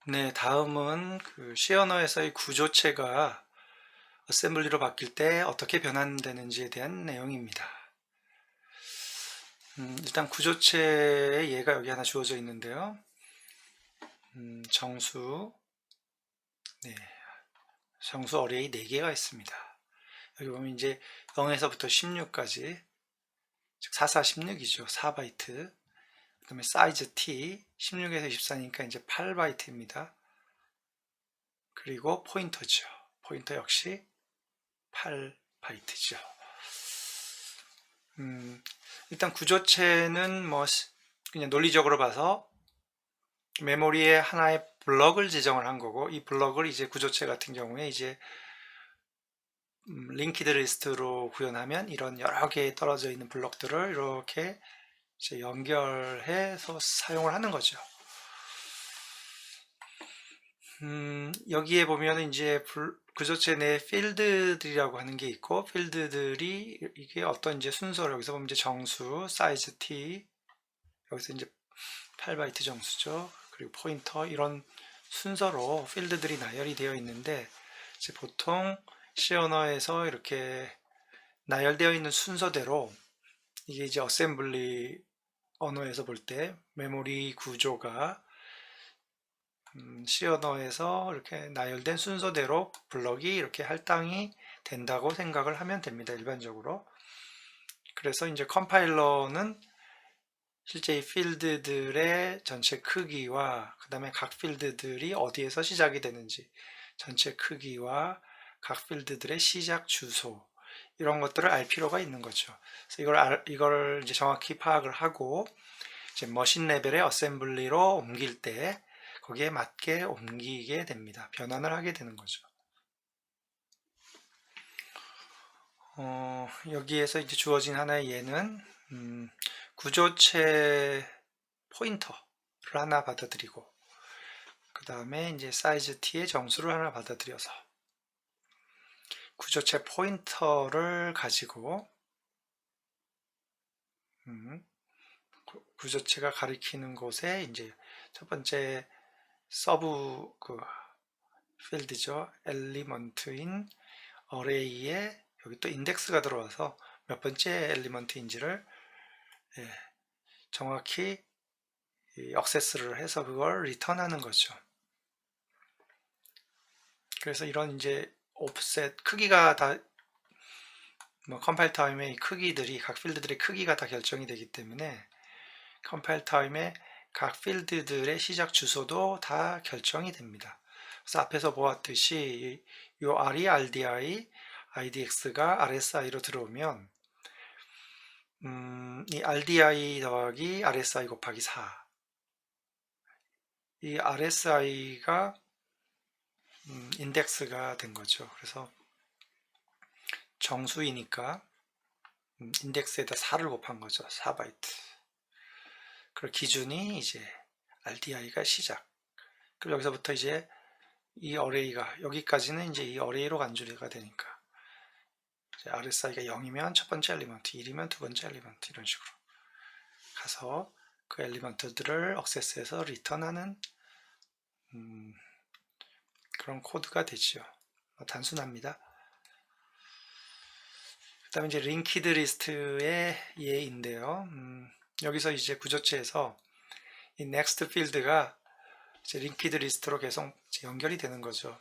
네, 다음은 그 C 언어에서의 구조체가 어셈블리로 바뀔 때 어떻게 변환되는지에 대한 내용입니다. 일단 구조체의 예가 여기 하나 주어져 있는데요. 정수, 네, 정수 어레이 4개가 있습니다. 여기 보면 이제 0에서부터 16까지, 즉 4416이죠. 4바이트. 그 다음에 사이즈 T, 16에서 24니까 이제 8바이트입니다. 그리고 포인터죠. 포인터 역시 8바이트죠. 일단 구조체는 뭐 그냥 논리적으로 봐서 메모리에 하나의 블럭을 지정을 한 거고, 이 블럭을 이제 구조체 같은 경우에 이제 링키드 리스트로 구현하면 이런 여러 개 떨어져 있는 블럭들을 이렇게 이제 연결해서 사용을 하는 거죠. 여기에 보면 이제 구조체 내 필드들이라고 하는 게 있고, 필드들이 이게 어떤 이제 순서로, 여기서 보면 이제 정수, 사이즈 t, 여기서 이제 8바이트 정수죠. 그리고 포인터, 이런 순서로 필드들이 나열이 되어 있는데, 이제 보통 C 언어에서 이렇게 나열되어 있는 순서대로 이게 이제 어셈블리 언어에서 볼 때 메모리 구조가 C 언어에서 이렇게 나열된 순서대로 블럭이 이렇게 할당이 된다고 생각을 하면 됩니다. 일반적으로. 그래서 이제 컴파일러는 실제 이 필드들의 전체 크기와 그 다음에 각 필드들이 어디에서 시작이 되는지, 전체 크기와 각 필드들의 시작 주소, 이런 것들을 알 필요가 있는 거죠. 그래서 이걸 이제 정확히 파악을 하고 이제 머신 레벨의 어셈블리로 옮길 때 거기에 맞게 옮기게 됩니다. 변환을 하게 되는 거죠. 여기에서 이제 주어진 하나의 예는 구조체 포인터를 하나 받아들이고, 그 다음에 이제 사이즈 t의 정수를 하나 받아들여서 구조체 포인터를 가지고 구조체가 가리키는 곳에 이제 첫 번째 서브 그 필드죠. 엘리먼트인 어레이에 여기 또 인덱스가 들어와서 몇 번째 엘리먼트인지를 정확히 액세스를 해서 그걸 리턴하는 거죠. 그래서 이런 이제 오프셋 크기가 다 컴파일 타임의 크기들이, 각 필드들의 크기가 다 결정이 되기 때문에 컴파일 타임의 각 필드들의 시작 주소도 다 결정이 됩니다. 그래서 앞에서 보았듯이 이 R이 RDI, IDX가 RSI로 들어오면 이 RDI 더하기 RSI 곱하기 4, 이 RSI가 인덱스가 된 거죠. 그래서 정수이니까 인덱스에다 4를 곱한 거죠. 4바이트. 그 기준이 이제 RDI가 시작. 그럼 여기서부터 이제 이 어레이가, 여기까지는 이제 이 어레이로 간주가 되니까 RSI가 0이면 첫 번째 엘리먼트, 1이면 두 번째 엘리먼트, 이런 식으로 가서 그 엘리먼트들을 액세스해서 리턴하는 그런 코드가 되죠. 단순합니다. 그 다음에 이제 링키드 리스트의 예인데요. 여기서 이제 구조체에서 이 next 필드가 이제 링키드 리스트로 계속 연결이 되는 거죠.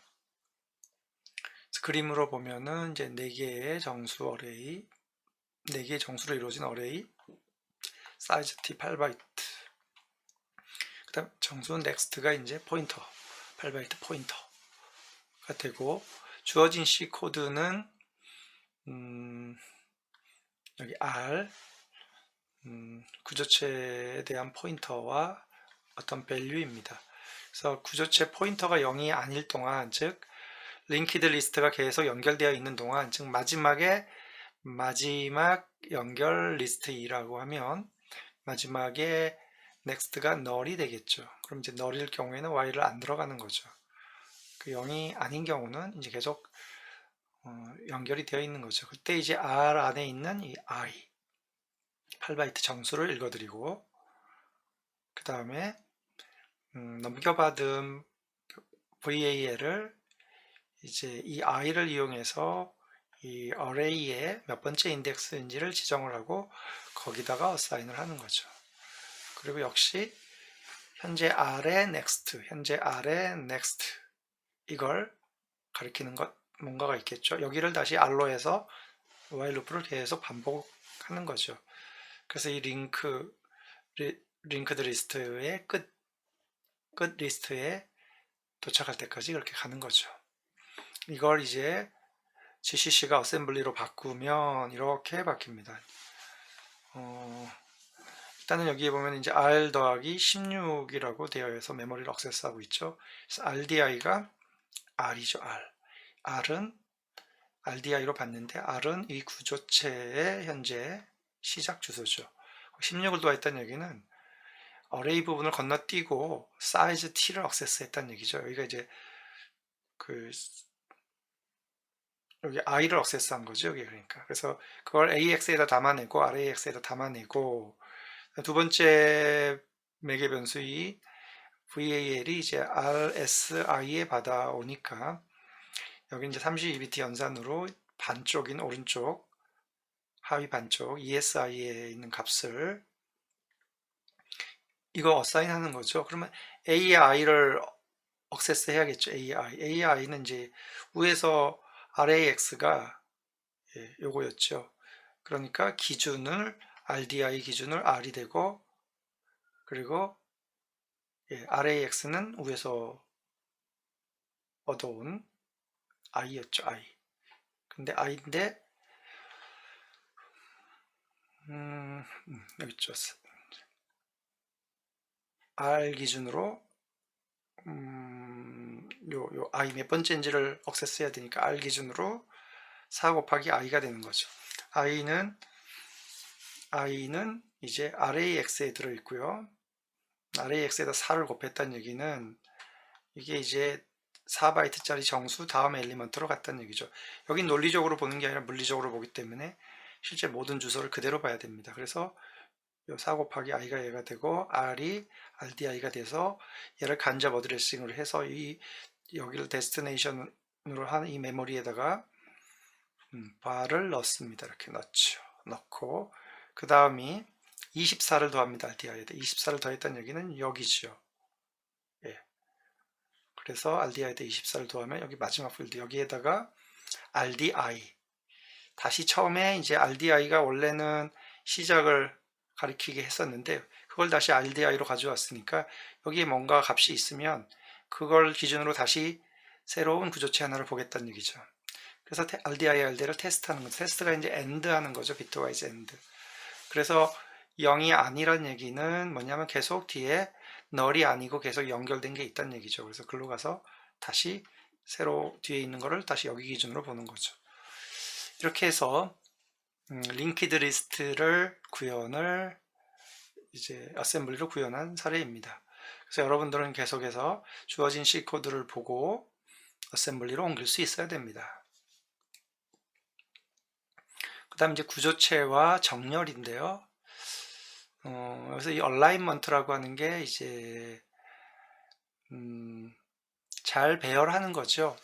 그림으로 보면은 이제 4개의 정수 어레이, 4개의 정수로 이루어진 어레이, 사이즈 t 8바이트. 그 다음 정수 넥스트가 이제 포인터, 8바이트 포인터가 되고, 주어진 C 코드는 여기 R, 구조체에 대한 포인터와 어떤 밸류입니다. 그래서 구조체 포인터가 0이 아닐 동안, 즉 링키드 리스트가 계속 연결되어 있는 동안, 즉 마지막 연결 리스트 2라고 하면 마지막에 next가 null이 되겠죠. 그럼 이제 null일 경우에는 while을 안 들어가는 거죠. 그 0이 아닌 경우는 이제 계속 연결이 되어 있는 거죠. 그때 이제 R 안에 있는 이 I, 8바이트 정수를 읽어드리고, 그 다음에 넘겨받은 VAL을 이제 이 i를 이용해서 이 array의 몇 번째 인덱스인지를 지정을 하고 거기다가 assign을 하는 거죠. 그리고 역시 현재 r의 next, 현재 r의 next 이걸 가리키는 것 뭔가가 있겠죠. 여기를 다시 r로 해서 while 루프를 계속 반복하는 거죠. 그래서 이 링크드 리스트의 끝 리스트에 도착할 때까지 그렇게 가는 거죠. 이걸 이제 GCC가 어셈블리로 바꾸면 이렇게 바뀝니다. 일단은 여기에 보면 이제 R 더하기 16이라고 되어 있어서 메모리를 액세스하고 있죠. 그래서 RDI가 R이죠, R. R은 RDI로 봤는데 R은 이 구조체의 현재 시작 주소죠. 16을 더했다는 얘기는 어레이 부분을 건너뛰고 사이즈 t를 액세스했다는 얘기죠. 여기가 이제 여기 i를 액세스한 거죠. 여기 그러니까. 그래서 그걸 AX에다 담아내고 RAX에다 담아내고 두 번째 매개 변수이 VAL이 이제 RSI에 받아오니까 여기 이제 32비트 연산으로 반쪽인 오른쪽 하위 반쪽 ESI에 있는 값을 이거 어사인 하는 거죠. 그러면 AI를 액세스 해야겠죠. AI는 이제 위에서 RAX가 요거였죠. 그러니까 기준을 RDI 기준을 R이 되고 그리고 RAX는 위에서 얻어온 I였죠. I. 근데 I인데 여기 있죠. R 기준으로 요 I 몇 번째인지를 액세스 해야 되니까 R 기준으로 4 곱하기 I가 되는 거죠. I는 이제 RAX에 들어있고요. RAX에다 4를 곱했다는 얘기는 이게 이제 4바이트짜리 정수 다음 엘리먼트로 갔다는 얘기죠. 여긴 논리적으로 보는 게 아니라 물리적으로 보기 때문에 실제 모든 주소를 그대로 봐야 됩니다. 그래서 4 곱하기 i가 얘가 되고 r이 RDI가 돼서 얘를 간접 어드레싱으로 해서 여기를 데스티네이션으로 한 이 메모리에다가 bar을 넣습니다. 이렇게 넣고 그 다음이 24를 더합니다. RDI에다 24를 더했다는 얘기는 여기죠. 예. 그래서 RDI에다 24를 더하면 여기 마지막 필드 여기에다가 RDI 다시 처음에 이제 RDI가 원래는 시작을 가리키게 했었는데 그걸 다시 RDI로 가져왔으니까 여기에 뭔가 값이 있으면 그걸 기준으로 다시 새로운 구조체 하나를 보겠다는 얘기죠. 그래서 RDI, RD를 테스트하는 거죠. 테스트가 이제 AND 하는 거죠. 비트와이즈 AND. 그래서 0이 아니란 얘기는 뭐냐면 계속 뒤에 널이 아니고 계속 연결된 게 있다는 얘기죠. 그래서 글로 가서 다시 새로 뒤에 있는 거를 다시 여기 기준으로 보는 거죠. 이렇게 해서 링키드 리스트를 구현을 이제 어셈블리로 구현한 사례입니다. 그래서 여러분들은 계속해서 주어진 C 코드를 보고 어셈블리로 옮길 수 있어야 됩니다. 그 다음 이제 구조체와 정렬인데요. 그래서 이 얼라인먼트라고 하는 게 이제 잘 배열하는 거죠.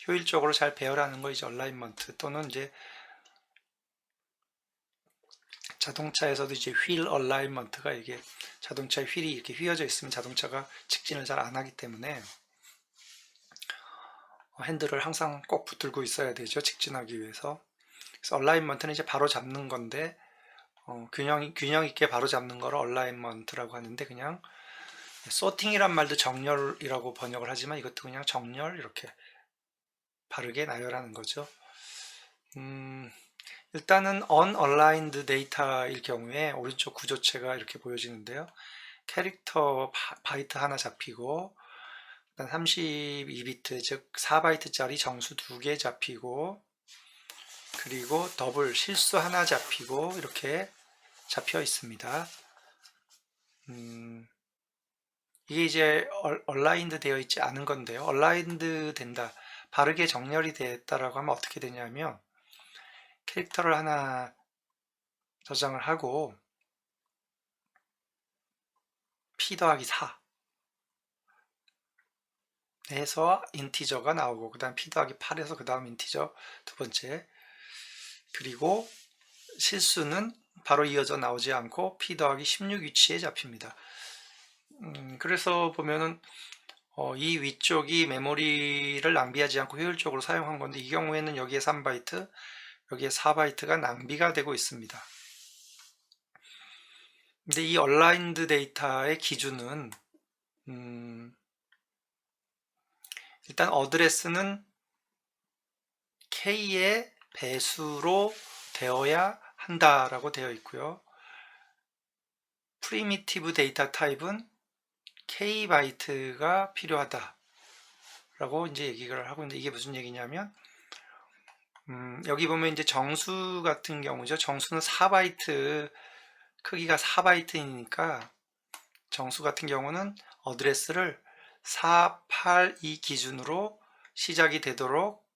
효율적으로 잘 배열하는 거 이제 얼라인먼트 또는 이제 자동차에서도 이제 휠 얼라인먼트가 이게 자동차의 휠이 이렇게 휘어져 있으면 자동차가 직진을 잘 안 하기 때문에 핸들을 항상 꼭 붙들고 있어야 되죠. 직진하기 위해서. 그래서 얼라인먼트는 이제 바로 잡는 건데 균형 있게 바로 잡는 거를 얼라인먼트라고 하는데 그냥 소팅이란 말도 정렬이라고 번역을 하지만 이것도 그냥 정렬 이렇게 바르게 나열하는 거죠. 일단은 unaligned 데이터일 경우에 오른쪽 구조체가 이렇게 보여지는데요. 캐릭터 바이트 하나 잡히고 32비트 즉 4바이트짜리 정수 2개 잡히고 그리고 더블 실수 하나 잡히고 이렇게 잡혀 있습니다. 이게 이제 얼라인드 되어 있지 않은 건데요. 얼라인드 된다, 바르게 정렬이 됐다라고 하면 어떻게 되냐면 캐릭터를 하나 저장을 하고 p 더하기 4 해서 인티저가 나오고, 그 다음 p 더하기 8에서 그 다음 인티저 두 번째, 그리고 실수는 바로 이어져 나오지 않고 p 더하기 16 위치에 잡힙니다. 그래서 보면은 이 위쪽이 메모리를 낭비하지 않고 효율적으로 사용한 건데, 이 경우에는 여기에 3바이트, 여기에 4바이트가 낭비가 되고 있습니다. 근데 이 얼라인드 데이터의 기준은 일단 어드레스는 K의 배수로 되어야 한다라고 되어 있고요. 프리미티브 데이터 타입은 K 바이트가 필요하다 라고 이제 얘기를 하고 있는데, 이게 무슨 얘기냐면 여기 보면 이제 정수 같은 경우죠. 정수는 4바이트, 크기가 4바이트이니까 정수 같은 경우는 어드레스를 482 기준으로 시작이 되도록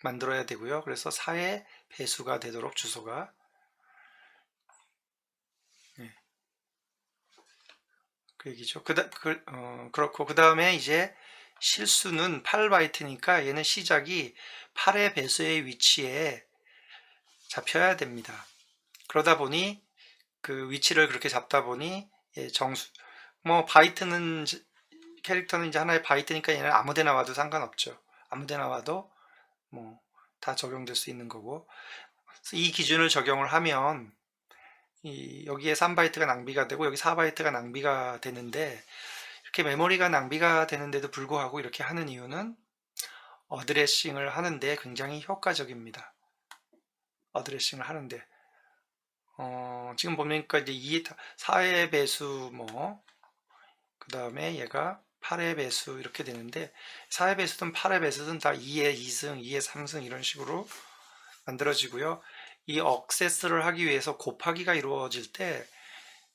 만들어야 되고요. 그래서 4의 배수가 되도록 주소가, 그 얘기죠. 그렇고 그 다음에 이제 실수는 8바이트니까 얘는 시작이 8의 배수의 위치에 잡혀야 됩니다. 그러다 보니 그 위치를 그렇게 잡다 보니 정수, 뭐 바이트는, 캐릭터는 이제 하나의 바이트니까 얘는 아무데나 와도 상관없죠. 아무데나 와도 뭐 다 적용될 수 있는 거고, 이 기준을 적용을 하면 여기에 3바이트가 낭비가 되고 여기 4바이트가 낭비가 되는데, 이렇게 메모리가 낭비가 되는데도 불구하고 이렇게 하는 이유는 어드레싱을 하는데 굉장히 효과적입니다. 어드레싱을 하는데 지금 보니까 이제 4의 배수, 그 다음에 얘가 8의 배수 이렇게 되는데, 4의 배수든 8의 배수든 다 2의 2승, 2의 3승 이런 식으로 만들어지고요. 이 억세스를 하기 위해서 곱하기가 이루어질 때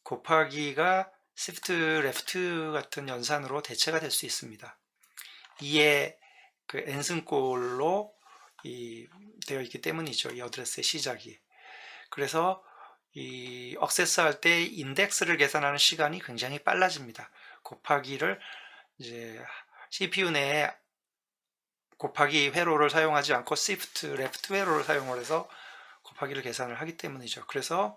곱하기가 시프트 레프트 같은 연산으로 대체가 될 수 있습니다. 2의 그 n승꼴로 되어 있기 때문이죠. 이 어드레스의 시작이. 그래서 이 억세스 할 때 인덱스를 계산하는 시간이 굉장히 빨라집니다. 곱하기를 이제 CPU 내에 곱하기 회로를 사용하지 않고 시프트 레프트 회로를 사용을 해서 곱하기를 계산을 하기 때문이죠. 그래서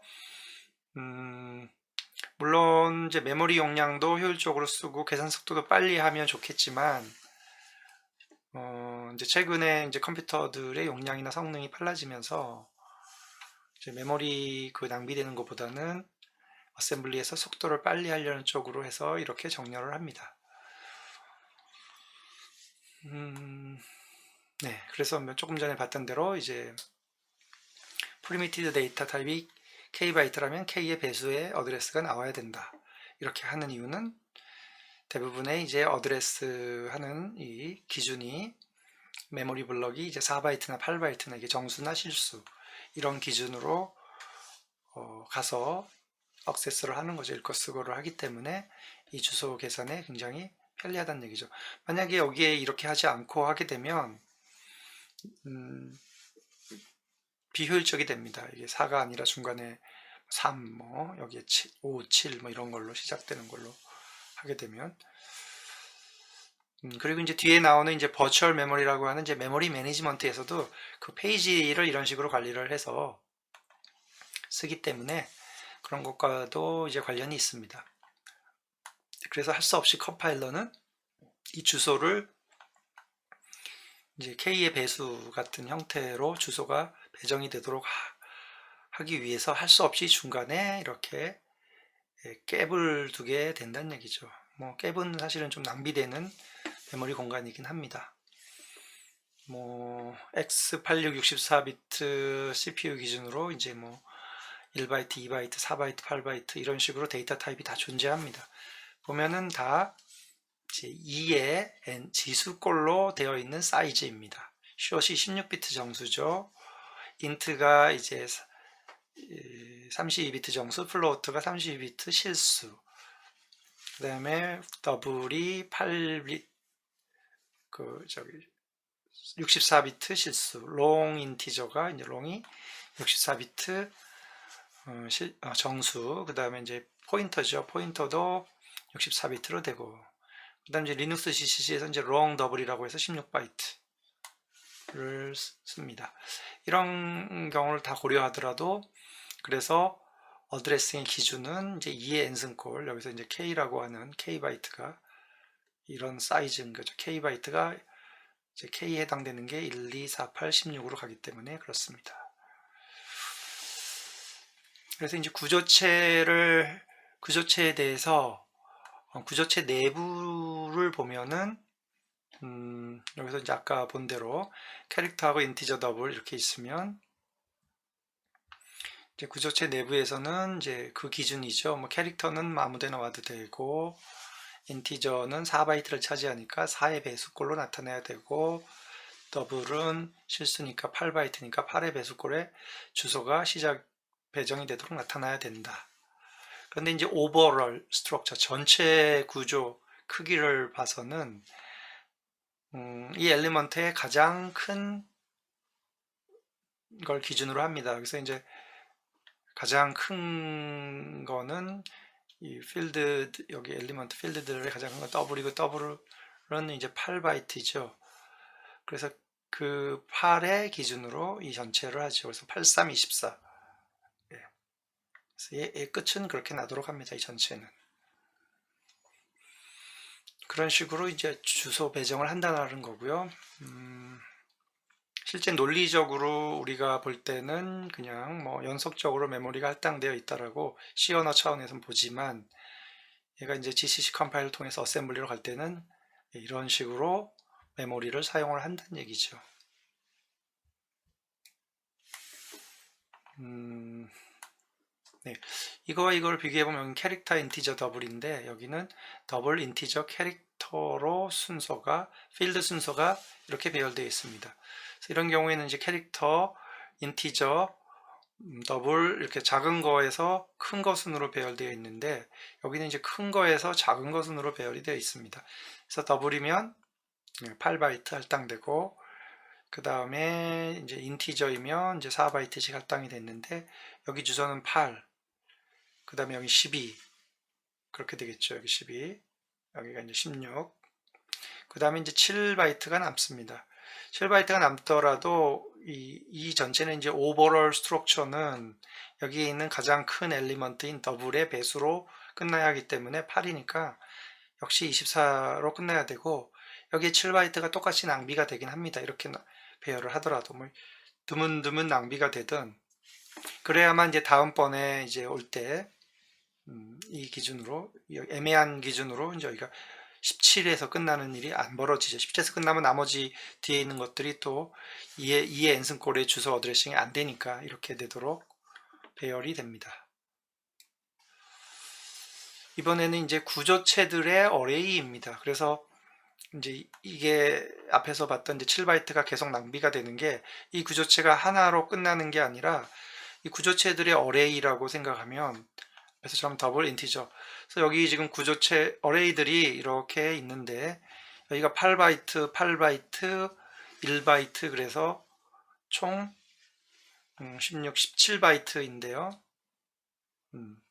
물론 이제 메모리 용량도 효율적으로 쓰고 계산 속도도 빨리 하면 좋겠지만, 이제 최근에 이제 컴퓨터들의 용량이나 성능이 빨라지면서 이제 메모리 그 낭비되는 것보다는 어셈블리에서 속도를 빨리 하려는 쪽으로 해서 이렇게 정렬을 합니다. 네, 그래서 조금 전에 봤던 대로 이제 프리미티드 데이터 타입이 K바이트라면 K의 배수의 어드레스가 나와야 된다. 이렇게 하는 이유는 대부분의 이제 어드레스 하는 이 기준이 메모리 블럭이 이제 4바이트나 8바이트나 이게 정수나 실수 이런 기준으로 가서 액세스를 하는 거죠. 읽고 쓰고를 하기 때문에 이 주소 계산에 굉장히 편리하다는 얘기죠. 만약에 여기에 이렇게 하지 않고 하게 되면 비효율적이 됩니다. 이게 4가 아니라 중간에 3, 여기에 7, 5, 7 이런 걸로 시작되는 걸로 하게 되면, 그리고 이제 뒤에 나오는 이제 버추얼 메모리라고 하는 이제 메모리 매니지먼트에서도 그 페이지를 이런 식으로 관리를 해서 쓰기 때문에 그런 것과도 이제 관련이 있습니다. 그래서 할 수 없이 컴파일러는 이 주소를 이제 K의 배수 같은 형태로 주소가 배정이 되도록 하기 위해서 할 수 없이 중간에 이렇게 갭을 두게 된다는 얘기죠. 갭은 사실은 좀 낭비되는 메모리 공간이긴 합니다. X86 64비트 CPU 기준으로 이제 1바이트, 2바이트, 4바이트, 8바이트 이런 식으로 데이터 타입이 다 존재합니다. 보면은 다 이제 2의 지수꼴로 되어 있는 사이즈입니다. 숏이 16비트 정수죠. 인트가 이제 32비트 정수, 플로트가 32비트 실수. 그 다음에 더블이 8비트, 64비트 실수. 롱 인티저가 이제 롱이 64비트 정수. 그 다음에 이제 포인터죠. 포인터도 64비트로 되고. 그 다음에 이제 리눅스 GCC에서 이제 long double이라고 해서 16바이트를 씁니다. 이런 경우를 다 고려하더라도, 그래서 어드레싱의 기준은 이제 2의 n승꼴, 여기서 이제 k라고 하는 k바이트가 이런 사이즈인 거죠. k바이트가 이제 k에 해당되는 게 1, 2, 4, 8, 16으로 가기 때문에 그렇습니다. 그래서 이제 구조체에 대해서 구조체 내부를 보면은 여기서 이제 아까 본 대로 캐릭터하고 인티저 더블 이렇게 있으면 이제 구조체 내부에서는 이제 그 기준이죠. 뭐 캐릭터는 아무데나 와도 되고, 인티저는 4바이트를 차지하니까 4의 배수꼴로 나타내야 되고, 더블은 실수니까 8바이트니까 8의 배수꼴에 주소가 시작 배정이 되도록 나타나야 된다. 그런데 이제 오버롤 스트럭처 전체 구조 크기를 봐서는 이 엘리먼트의 가장 큰 걸 기준으로 합니다. 그래서 이제 가장 큰 거는 이 필드, 여기 엘리먼트 필드들의 가장 큰 건 더블이고, 더블은 이제 8바이트죠. 그래서 그 8의 기준으로 이 전체를 하죠. 그래서 83, 24. 예. 그래서 얘 끝은 그렇게 나도록 합니다. 이 전체는. 그런 식으로 이제 주소 배정을 한다는 거고요. 실제 논리적으로 우리가 볼 때는 그냥 뭐 연속적으로 메모리가 할당되어 있다라고 C 언어 차원에서 보지만, 얘가 이제 GCC 컴파일을 통해서 어셈블리로 갈 때는 이런 식으로 메모리를 사용을 한다는 얘기죠. 네. 이거와 이걸 비교해보면 캐릭터 인티저 더블인데, 여기는 더블 인티저 캐릭터로 순서가, 필드 순서가 이렇게 배열되어 있습니다. 그래서 이런 경우에는 이제 캐릭터 인티저 더블 이렇게 작은 거에서 큰 거 순으로 배열되어 있는데, 여기는 이제 큰 거에서 작은 거 순으로 배열이 되어 있습니다. 그래서 더블이면 8바이트 할당되고, 그 다음에 이제 인티저이면 이제 4바이트씩 할당이 됐는데, 여기 주소는 8, 그 다음에 여기 12, 그렇게 되겠죠. 여기 12, 여기가 이제 16, 그 다음에 이제 7바이트가 남습니다. 7바이트가 남더라도 이 전체는 이제 오버롤 스트럭처는 여기에 있는 가장 큰 엘리먼트인 더블의 배수로 끝나야 하기 때문에 8이니까 역시 24로 끝나야 되고, 여기에 7바이트가 똑같이 낭비가 되긴 합니다. 이렇게 배열을 하더라도 뭐 드문드문 낭비가 되든, 그래야만 이제 다음번에 이제 올 때 이 기준으로, 애매한 기준으로 이제 여기가 17에서 끝나는 일이 안 벌어지죠. 17에서 끝나면 나머지 뒤에 있는 것들이 또 2의 n승꼴의 주소 어드레싱이 안 되니까 이렇게 되도록 배열이 됩니다. 이번에는 이제 구조체들의 어레이입니다. 그래서 이제 이게 앞에서 봤던 이제 7바이트가 계속 낭비가 되는 게, 이 구조체가 하나로 끝나는 게 아니라 이 구조체들의 어레이라고 생각하면, 그래서처럼 더블 인티저. 그래서 여기 지금 구조체 어레이들이 이렇게 있는데, 여기가 8바이트, 8바이트, 1바이트, 그래서 총 16, 17바이트인데요.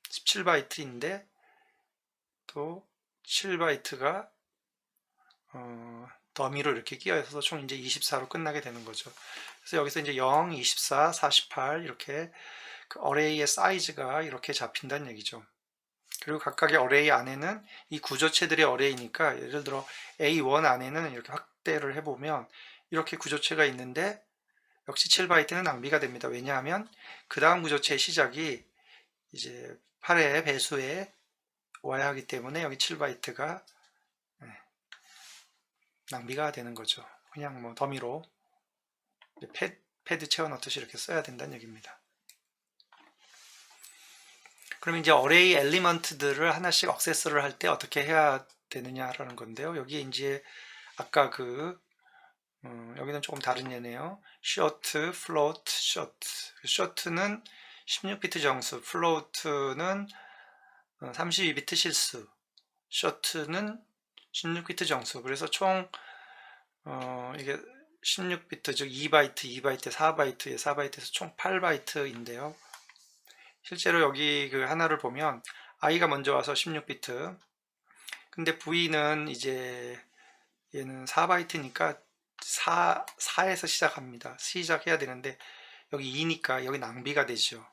17바이트인데 또 7바이트가 더미로 이렇게 끼어 있어서 총 이제 24로 끝나게 되는 거죠. 그래서 여기서 이제 0, 24, 48 이렇게 그 어레이의 사이즈가 이렇게 잡힌다는 얘기죠. 그리고 각각의 어레이 안에는 이 구조체들의 어레이니까, 예를 들어 A1 안에는 이렇게 확대를 해보면 이렇게 구조체가 있는데, 역시 7바이트는 낭비가 됩니다. 왜냐하면 그 다음 구조체의 시작이 이제 8의 배수에 와야 하기 때문에 여기 7바이트가 낭비가 되는 거죠. 그냥 뭐 더미로 패드 채워넣듯이 이렇게 써야 된다는 얘기입니다. 그러면 이제 어레이 엘리먼트들을 하나씩 액세스를 할 때 어떻게 해야 되느냐라는 건데요. 여기에 이제 아까 여기는 조금 다른 예네요. short, float, short. short는 16비트 정수, float는 32비트 실수, short는 16비트 정수. 그래서 총 이게 16비트, 즉 2바이트, 2바이트, 4바이트, 4바이트에서 총 8바이트인데요. 실제로 여기 그 하나를 보면 i가 먼저 와서 16비트, 근데 V는 이제 얘는 4바이트니까 4에서 시작합니다. 시작해야 되는데 여기 2니까 여기 낭비가 되죠.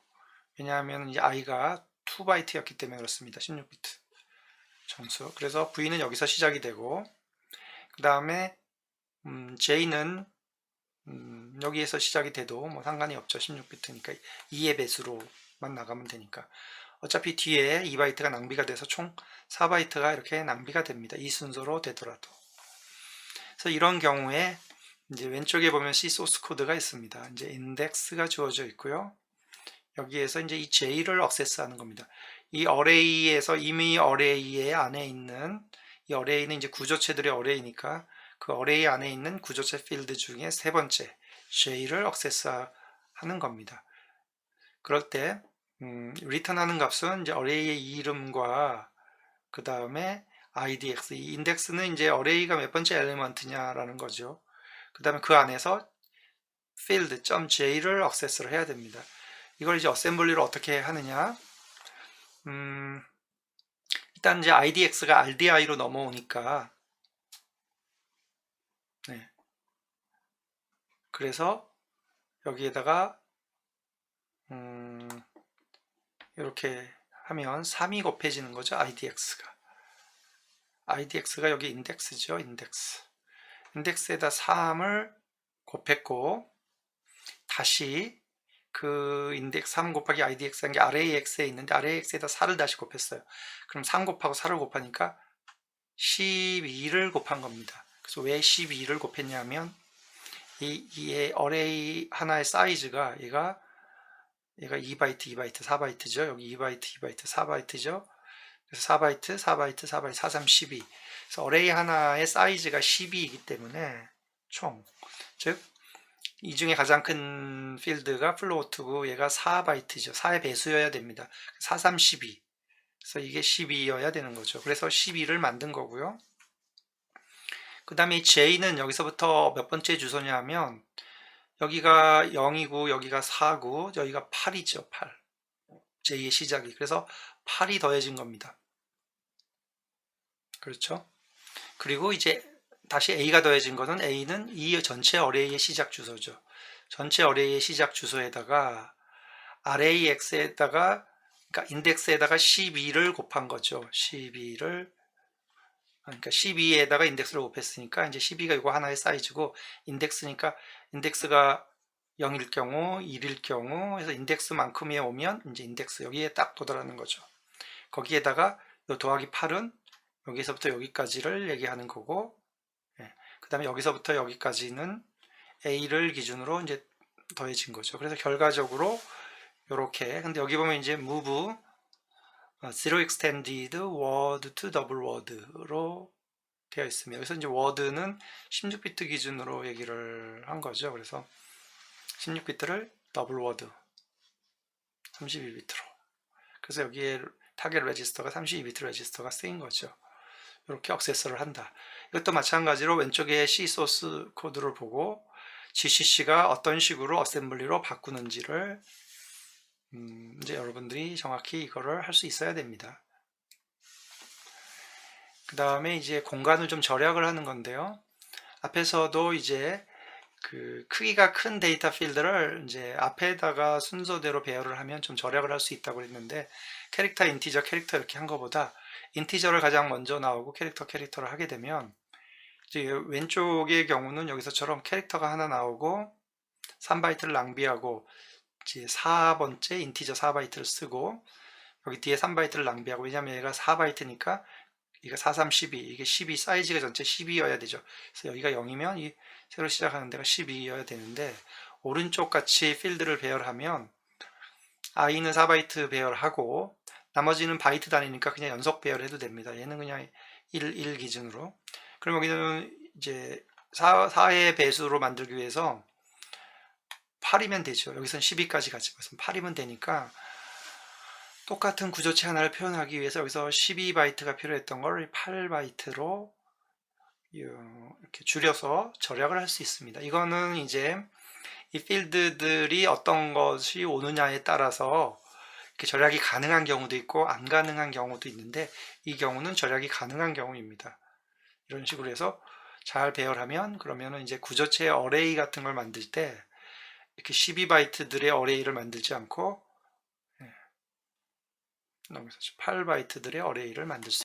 왜냐하면 이제 i가 2바이트였기 때문에 그렇습니다. 16비트 정수. 그래서 V는 여기서 시작이 되고, 그 다음에 J는 여기에서 시작이 돼도 뭐 상관이 없죠. 16비트니까 2의 배수로만 나가면 되니까. 어차피 뒤에 2바이트가 낭비가 돼서 총 4바이트가 이렇게 낭비가 됩니다. 이 순서로 되더라도. 그래서 이런 경우에 이제 왼쪽에 보면 C 소스 코드가 있습니다. 이제 인덱스가 주어져 있고요. 여기에서 이제 이 J를 액세스하는 겁니다. 이 어레이에서 이미 어레이의 안에 있는, 이 어레이는 이제 구조체들의 어레이니까 그 어레이 안에 있는 구조체 필드 중에 세 번째 J를 액세스하는 겁니다. 그럴 때 리턴하는 값은 이제 어레이의 이름과 그 다음에 IDX, 이 인덱스는 이제 어레이가 몇 번째 엘리먼트냐라는 거죠. 그 다음에 그 안에서 field.j를 액세스를 해야 됩니다. 이걸 이제 어셈블리로 어떻게 하느냐? 일단 이제 IDX가 RDI로 넘어오니까, 네. 그래서 여기에다가 이렇게 하면 3이 곱해지는 거죠. IDX가 여기 인덱스죠. 인덱스에다 3을 곱했고, 다시 그 인덱스 3 곱하기 IDX한 게 RAX에 있는데 RAX에다 4를 다시 곱했어요. 그럼 3 곱하고 4를 곱하니까 12를 곱한 겁니다. 그래서 왜 12를 곱했냐면 이 어레이 하나의 사이즈가 얘가 2바이트, 2바이트, 4바이트죠. 여기 2바이트, 2바이트, 4바이트죠. 그래서 4바이트, 4바이트, 4바이트, 4, 3, 12. 그래서 어레이 하나의 사이즈가 12이기 때문에 총, 즉 이 중에 가장 큰 필드가 플로트고 얘가 4바이트죠. 4의 배수여야 됩니다. 4, 3, 12. 그래서 이게 12여야 되는 거죠. 그래서 12를 만든 거고요. 그 다음에 J는 여기서부터 몇 번째 주소냐 하면 여기가 0이고 여기가 4고 여기가 8이죠. 8. J의 시작이. 그래서 8이 더해진 겁니다. 그렇죠? 그리고 이제 다시 A가 더해진 거는 A는 이 전체 어레이의 시작 주소죠. 전체 어레이의 시작 주소에다가 RAX에다가 그러니까 인덱스에다가 12를 곱한 거죠. 12를 그러니까 12에다가 인덱스를 곱했으니까 이제 12가 이거 하나의 사이즈고 인덱스니까 인덱스가 0일 경우, 1일 경우 해서 인덱스만큼이 오면 이제 인덱스 여기에 딱 도달하는 거죠. 거기에다가 요 더하기 8은 여기서부터 여기까지를 얘기하는 거고, 그 다음에 여기서부터 여기까지는 A를 기준으로 이제 더해진 거죠. 그래서 결과적으로 이렇게, 근데 여기 보면 이제 move zero extended word to double word로 되어 있습니다. 그래서 이제 word는 16비트 기준으로 얘기를 한 거죠. 그래서 16비트를 더블 워드 32비트로. 그래서 여기에 타겟 레지스터가 32비트 레지스터가 쓰인 거죠. 이렇게 액세스를 한다. 이것도 마찬가지로 왼쪽에 C 소스 코드를 보고 GCC가 어떤 식으로 어셈블리로 바꾸는지를 이제 여러분들이 정확히 이거를 할 수 있어야 됩니다. 그 다음에 이제 공간을 좀 절약을 하는 건데요. 앞에서도 이제 그 크기가 큰 데이터 필드를 이제 앞에다가 순서대로 배열을 하면 좀 절약을 할 수 있다고 했는데 캐릭터, 인티저, 캐릭터 이렇게 한 것보다 인티저를 가장 먼저 나오고 캐릭터를 하게 되면 이제 왼쪽의 경우는 여기서처럼 캐릭터가 하나 나오고 3바이트를 낭비하고 이제 4번째 인티저 4바이트를 쓰고 여기 뒤에 3바이트를 낭비하고 왜냐면 얘가 4바이트니까 이게 4, 3, 12 이게 12 사이즈가 전체 12여야 되죠. 그래서 여기가 0이면 이 새로 시작하는 데가 12여야 되는데 오른쪽 같이 필드를 배열하면 i는 4바이트 배열하고 나머지는 바이트 단위니까 그냥 연속 배열해도 됩니다. 얘는 그냥 1 기준으로. 그럼 여기는 이제 4의 배수로 만들기 위해서 8이면 되죠. 여기서는 12까지 가지고 있으면 8이면 되니까 똑같은 구조체 하나를 표현하기 위해서 여기서 12바이트가 필요했던 걸 8바이트로 이렇게 줄여서 절약을 할 수 있습니다. 이거는 이제 이 필드들이 어떤 것이 오느냐에 따라서 이렇게 절약이 가능한 경우도 있고 안 가능한 경우도 있는데 이 경우는 절약이 가능한 경우입니다. 이런 식으로 해서 잘 배열하면 그러면은 이제 구조체 어레이 같은 걸 만들 때 이렇게 12바이트들의 어레이를 만들지 않고 8바이트들의 어레이를 만들 수